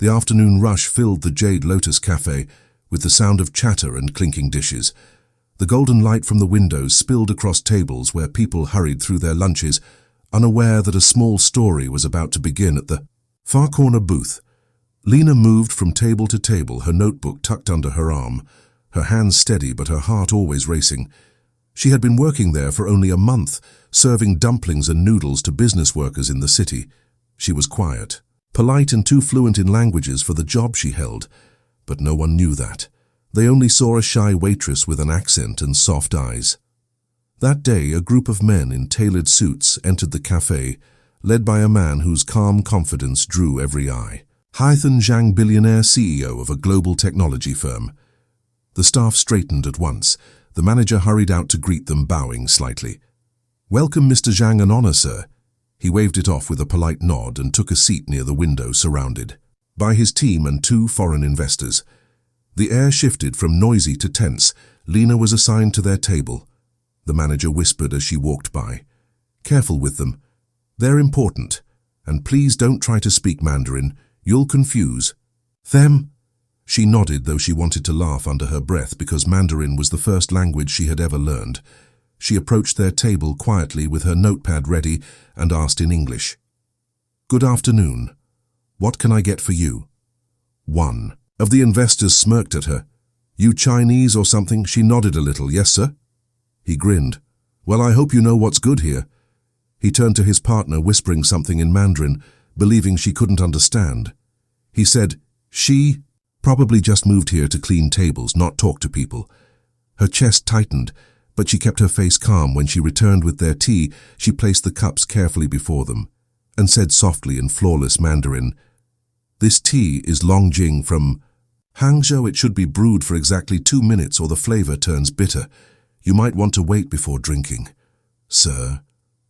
The afternoon rush filled the Jade Lotus Café with the sound of chatter and clinking dishes. The golden light from the windows spilled across tables where people hurried through their lunches, unaware that a small story was about to begin at the far corner booth. Lena moved from table to table, her notebook tucked under her arm, her hands steady but her heart always racing. She had been working there for only a month, serving dumplings and noodles to business workers in the city. She was quiet, polite and too fluent in languages for the job she held, but no one knew that. They only saw a shy waitress with an accent and soft eyes. That day, a group of men in tailored suits entered the cafe, led by a man whose calm confidence drew every eye. Ethan Zhang, Billionaire CEO of a global technology firm. The staff straightened at once. The manager hurried out to greet them, bowing slightly. "Welcome, Mr. Zhang, an honor, sir." He waved it off with a polite nod and took a seat near the window, surrounded by his team and 2 foreign investors. The air shifted from noisy to tense. Lena was assigned to their table. The manager whispered as she walked by. "Careful with them. They're important. And please don't try to speak Mandarin. You'll confuse them." She nodded, though she wanted to laugh under her breath because Mandarin was the first language she had ever learned. She approached their table quietly with her notepad ready and asked in English, "Good afternoon. What can I get for you?" One of the investors smirked at her. "You Chinese or something?" She nodded a little. "Yes, sir." He grinned. "Well, I hope you know what's good here." He turned to his partner, whispering something in Mandarin, believing she couldn't understand. He said, "She probably just moved here to clean tables, not talk to people." Her chest tightened, but she kept her face calm. When she returned with their tea, she placed the cups carefully before them and said softly in flawless Mandarin, "This tea is Longjing from Hangzhou. It should be brewed for exactly 2 minutes or the flavor turns bitter. You might want to wait before drinking." "Sir?"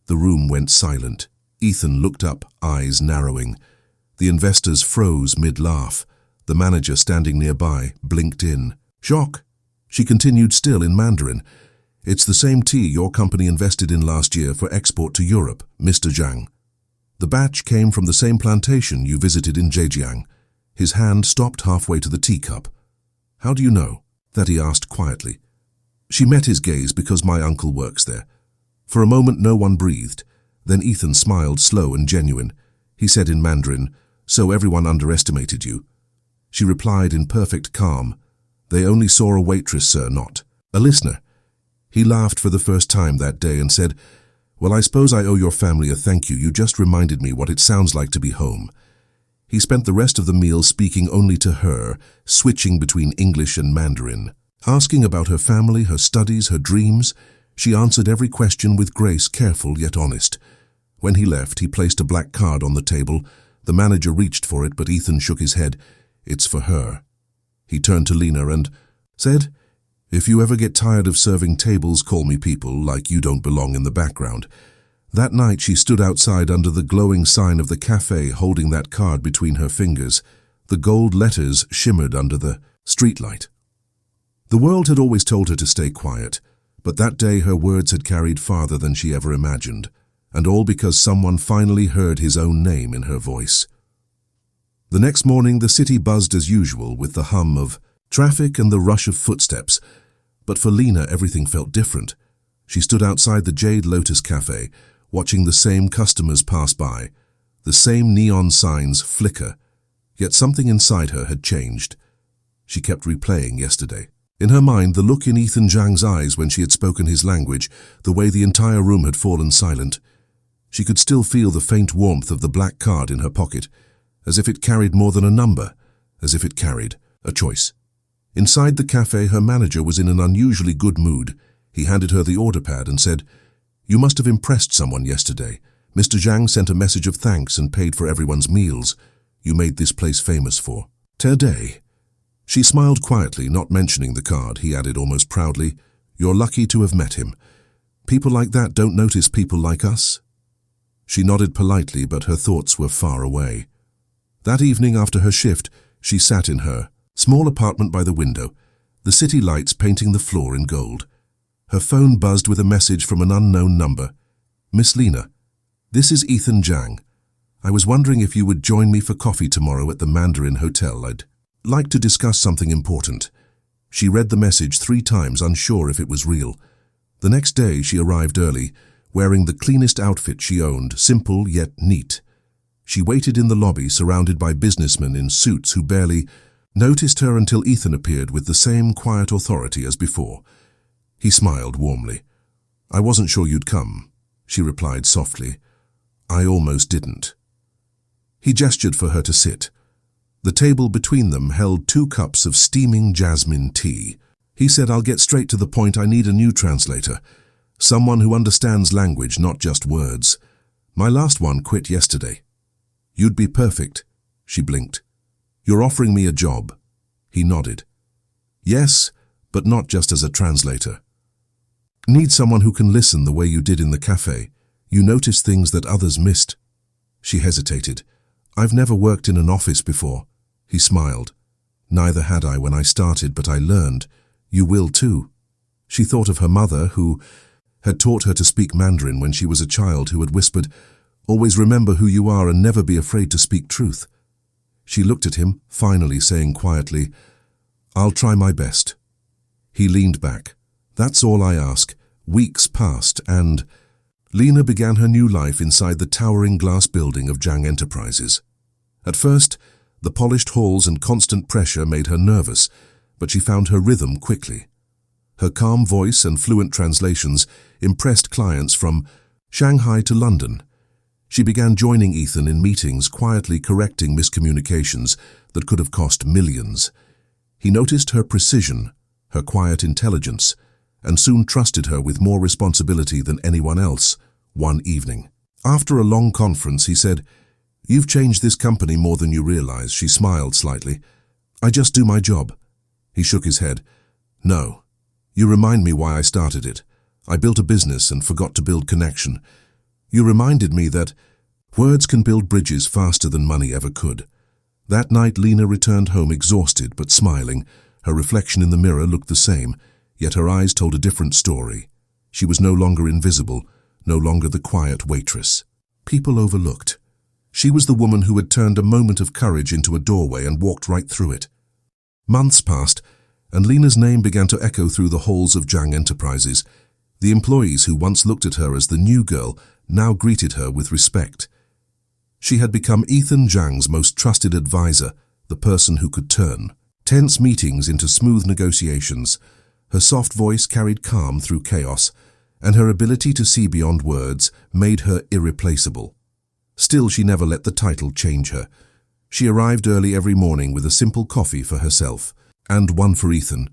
The room went silent. Ethan looked up, eyes narrowing. The investors froze mid-laugh. The manager, standing nearby, blinked in. "Shock." She continued, still in Mandarin. "It's the same tea your company invested in last year for export to Europe, Mr. Zhang. The batch came from the same plantation you visited in Zhejiang." His hand stopped halfway to the teacup. "How do you know?" that he asked quietly. She met his gaze. "Because my uncle works there." For a moment no one breathed. Then Ethan smiled, slow and genuine. He said in Mandarin, "So everyone underestimated you?" She replied in perfect calm, "They only saw a waitress, sir, not a listener." He laughed for the first time that day and said, "Well, I suppose I owe your family a thank you. You just reminded me what it sounds like to be home." He spent the rest of the meal speaking only to her, switching between English and Mandarin. Asking about her family, her studies, her dreams, she answered every question with grace, careful yet honest. When he left, he placed a black card on the table. The manager reached for it, but Ethan shook his head. "It's for her." He turned to Lena and said, "If you ever get tired of serving tables, call me people like you don't belong in the background." That night she stood outside under the glowing sign of the cafe, holding that card between her fingers. The gold letters shimmered under the streetlight. The world had always told her to stay quiet, but that day her words had carried farther than she ever imagined, and all because someone finally heard his own name in her voice. The next morning the city buzzed as usual with the hum of traffic and the rush of footsteps, but for Lena everything felt different. She stood outside the Jade Lotus Café, watching the same customers pass by, the same neon signs flicker, yet something inside her had changed. She kept replaying yesterday. In her mind, the look in Ethan Zhang's eyes when she had spoken his language, the way the entire room had fallen silent. She could still feel the faint warmth of the black card in her pocket, as if it carried more than a number, as if it carried a choice. Inside the cafe, her manager was in an unusually good mood. He handed her the order pad and said, "You must have impressed someone yesterday. Mr. Zhang sent a message of thanks and paid for everyone's meals. You made this place famous for today." She smiled quietly, not mentioning the card. He added almost proudly, "You're lucky to have met him. People like that don't notice people like us." She nodded politely, but her thoughts were far away. That evening after her shift, she sat in her small apartment by the window, the city lights painting the floor in gold. Her phone buzzed with a message from an unknown number. "Miss Lena, this is Ethan Zhang. I was wondering if you would join me for coffee tomorrow at the Mandarin Hotel. I'd like to discuss something important. She read the message 3 times, unsure if it was real. The next day she arrived early, wearing the cleanest outfit she owned, simple yet neat. She waited in the lobby, surrounded by businessmen in suits who barely noticed her until Ethan appeared with the same quiet authority as before. He smiled warmly. "I wasn't sure you'd come," she replied softly. "I almost didn't." He gestured for her to sit. The table between them held 2 cups of steaming jasmine tea. He said, "I'll get straight to the point. I need a new translator. Someone who understands language, not just words. My last one quit yesterday." "You'd be perfect," she blinked. "You're offering me a job." He nodded. "Yes, but not just as a translator. Need someone who can listen the way you did in the cafe. You notice things that others missed." She hesitated. "I've never worked in an office before." He smiled. "Neither had I when I started, but I learned. You will too." She thought of her mother, who had taught her to speak Mandarin when she was a child, who had whispered, "Always remember who you are and never be afraid to speak truth." She looked at him, finally saying quietly, "I'll try my best." He leaned back. "That's all I ask." Weeks passed, and Lena began her new life inside the towering glass building of Zhang Enterprises. At first, the polished halls and constant pressure made her nervous, but she found her rhythm quickly. Her calm voice and fluent translations impressed clients from Shanghai to London. She began joining Ethan in meetings, quietly correcting miscommunications that could have cost millions. He noticed her precision, her quiet intelligence, and soon trusted her with more responsibility than anyone else. One evening, after a long conference, he said, "You've changed this company more than you realize." She smiled slightly. "I just do my job." He shook his head. "No. You remind me why I started it. I built a business and forgot to build connection. You reminded me that words can build bridges faster than money ever could." That night, Lena returned home exhausted but smiling. Her reflection in the mirror looked the same, yet her eyes told a different story. She was no longer invisible, no longer the quiet waitress people overlooked. She was the woman who had turned a moment of courage into a doorway and walked right through it. Months passed, and Lena's name began to echo through the halls of Zhang Enterprises. The employees who once looked at her as the new girl now greeted her with respect. She had become Ethan Zhang's most trusted advisor, the person who could turn tense meetings into smooth negotiations. Her soft voice carried calm through chaos, and her ability to see beyond words made her irreplaceable. Still, she never let the title change her. She arrived early every morning with a simple coffee for herself, and one for Ethan.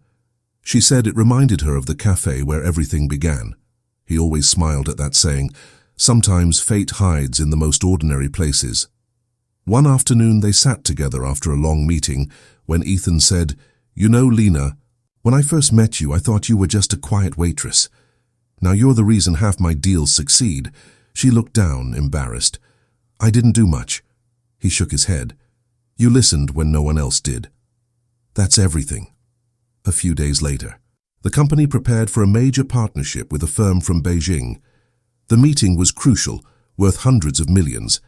She said it reminded her of the cafe where everything began. He always smiled at that, saying, "Sometimes fate hides in the most ordinary places." One afternoon they sat together after a long meeting, when Ethan said, "You know, Lena, when I first met you, I thought you were just a quiet waitress. Now you're the reason half my deals succeed." She looked down, embarrassed. "I didn't do much." He shook his head. "You listened when no one else did. That's everything." A few days later, the company prepared for a major partnership with a firm from Beijing. The meeting was crucial, worth hundreds of millions.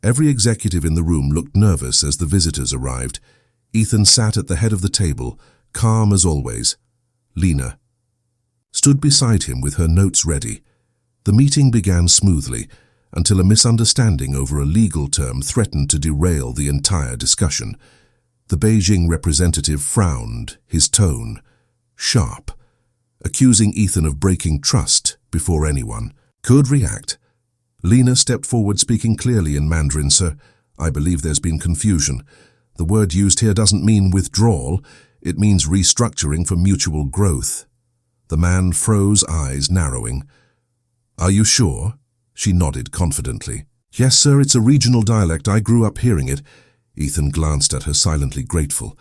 Every executive in the room looked nervous as the visitors arrived. Ethan sat at the head of the table, calm as always. Lena stood beside him with her notes ready. The meeting began smoothly, until a misunderstanding over a legal term threatened to derail the entire discussion. The Beijing representative frowned, his tone sharp, accusing Ethan of breaking trust before anyone could react. Lena stepped forward, speaking clearly in Mandarin. "Sir, I believe there's been confusion. The word used here doesn't mean withdrawal, it means restructuring for mutual growth." The man froze, eyes narrowing. "Are you sure?" She nodded confidently. "Yes, sir, it's a regional dialect. I grew up hearing it." Ethan glanced at her, silently grateful.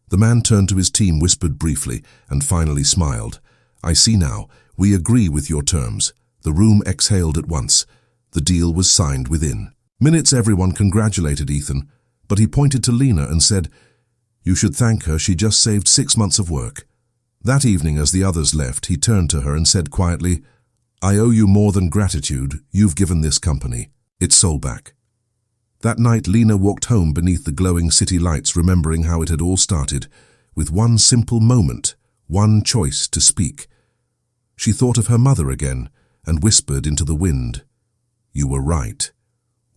The man turned to his team, whispered briefly, and finally smiled. "I see now. We agree with your terms." The room exhaled at once. The deal was signed within minutes. Everyone congratulated Ethan, but he pointed to Lena and said, "You should thank her. She just saved 6 months of work." That evening, as the others left, he turned to her and said quietly, "I owe you more than gratitude. You've given this company its soul back." That night, Lena walked home beneath the glowing city lights, remembering how it had all started, with one simple moment, one choice to speak. She thought of her mother again and whispered into the wind, "You were right.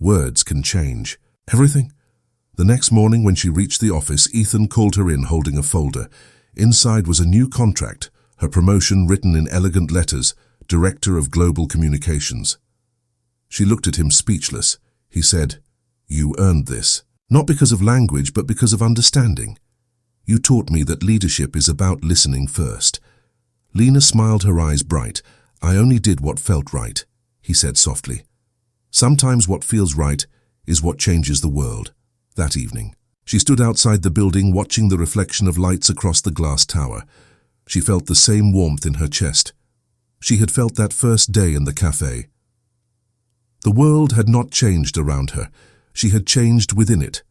Words can change everything." The next morning, when she reached the office, Ethan called her in holding a folder. Inside was a new contract, her promotion written in elegant letters, Director of Global Communications. She looked at him speechless. He said, "You earned this, not because of language, but because of understanding. You taught me that leadership is about listening first." Lena smiled, her eyes bright. "I only did what felt right," he said softly. "Sometimes what feels right is what changes the world." That evening, she stood outside the building, watching the reflection of lights across the glass tower. She felt the same warmth in her chest she had felt that first day in the cafe. The world had not changed around her. She had changed within it,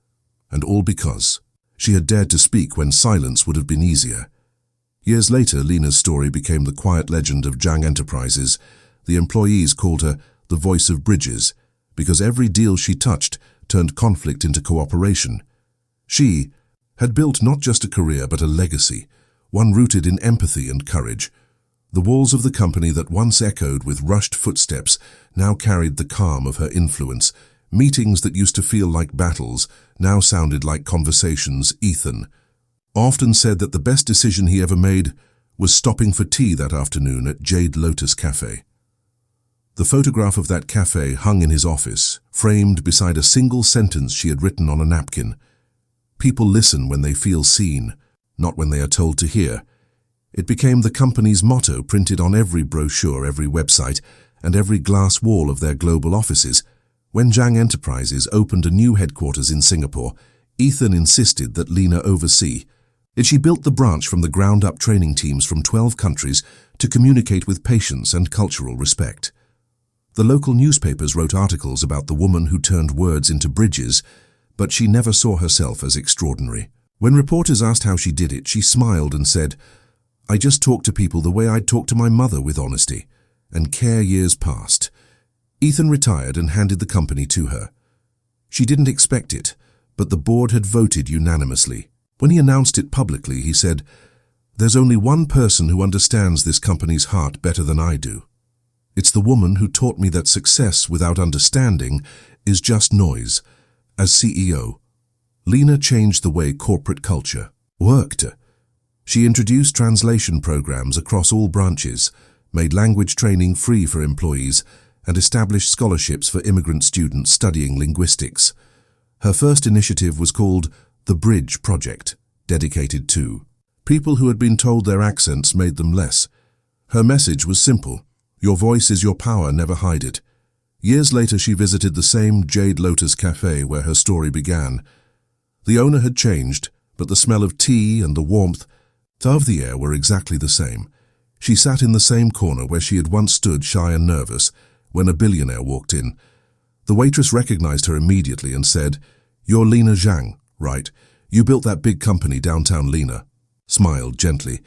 and all because she had dared to speak when silence would have been easier. Years later, Lena's story became the quiet legend of Zhang Enterprises. The employees called her the voice of bridges, because every deal she touched turned conflict into cooperation. She had built not just a career but a legacy, one rooted in empathy and courage. The walls of the company that once echoed with rushed footsteps now carried the calm of her influence. Meetings that used to feel like battles now sounded like conversations. Ethan often said that the best decision he ever made was stopping for tea that afternoon at Jade Lotus Café. The photograph of that cafe hung in his office, framed beside a single sentence she had written on a napkin. "People listen when they feel seen, not when they are told to hear." It became the company's motto, printed on every brochure, every website, and every glass wall of their global offices. When Zhang Enterprises opened a new headquarters in Singapore, Ethan insisted that Lena oversee. She built the branch from the ground up, training teams from 12 countries to communicate with patience and cultural respect. The local newspapers wrote articles about the woman who turned words into bridges, but she never saw herself as extraordinary. When reporters asked how she did it, she smiled and said, "I just talked to people the way I'd talk to my mother, with honesty and care." Years passed. Ethan retired and handed the company to her. She didn't expect it, but the board had voted unanimously. When he announced it publicly, he said, "There's only one person who understands this company's heart better than I do. It's the woman who taught me that success without understanding is just noise." As CEO, Lena changed the way corporate culture worked. She introduced translation programs across all branches, made language training free for employees, and established scholarships for immigrant students studying linguistics. Her first initiative was called the Bridge Project, dedicated to people who had been told their accents made them less. Her message was simple: your voice is your power, never hide it. Years later, she visited the same Jade Lotus Café where her story began. The owner had changed, but the smell of tea and the warmth of the air were exactly the same. She sat in the same corner where she had once stood, shy and nervous, when a billionaire walked in. The waitress recognized her immediately and said, "You're Lena Zhang, right? You built that big company downtown." Lena smiled gently.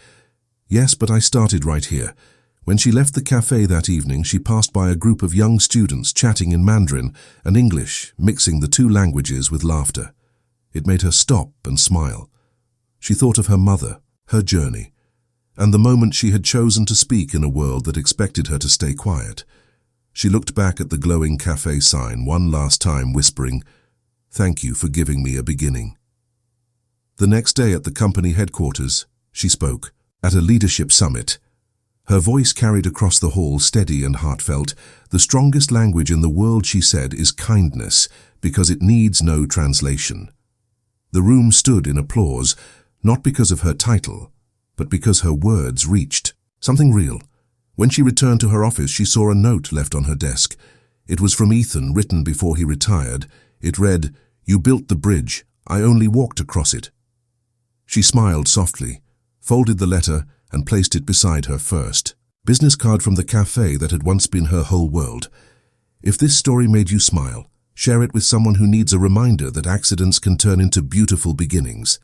"Yes, but I started right here." When she left the cafe that evening, she passed by a group of young students chatting in Mandarin and English, mixing the two languages with laughter. It made her stop and smile. She thought of her mother, her journey, and the moment she had chosen to speak in a world that expected her to stay quiet. She looked back at the glowing cafe sign one last time, whispering, "Thank you for giving me a beginning." The next day at the company headquarters, she spoke at a leadership summit. Her voice carried across the hall, steady and heartfelt. "The strongest language in the world," she said, "is kindness, because it needs no translation." The room stood in applause, not because of her title, but because her words reached something real. When she returned to her office, she saw a note left on her desk. It was from Ethan, written before he retired. It read, "You built the bridge. I only walked across it." She smiled softly, folded the letter, and placed it beside her first business card from the cafe that had once been her whole world. If this story made you smile, share it with someone who needs a reminder that accidents can turn into beautiful beginnings.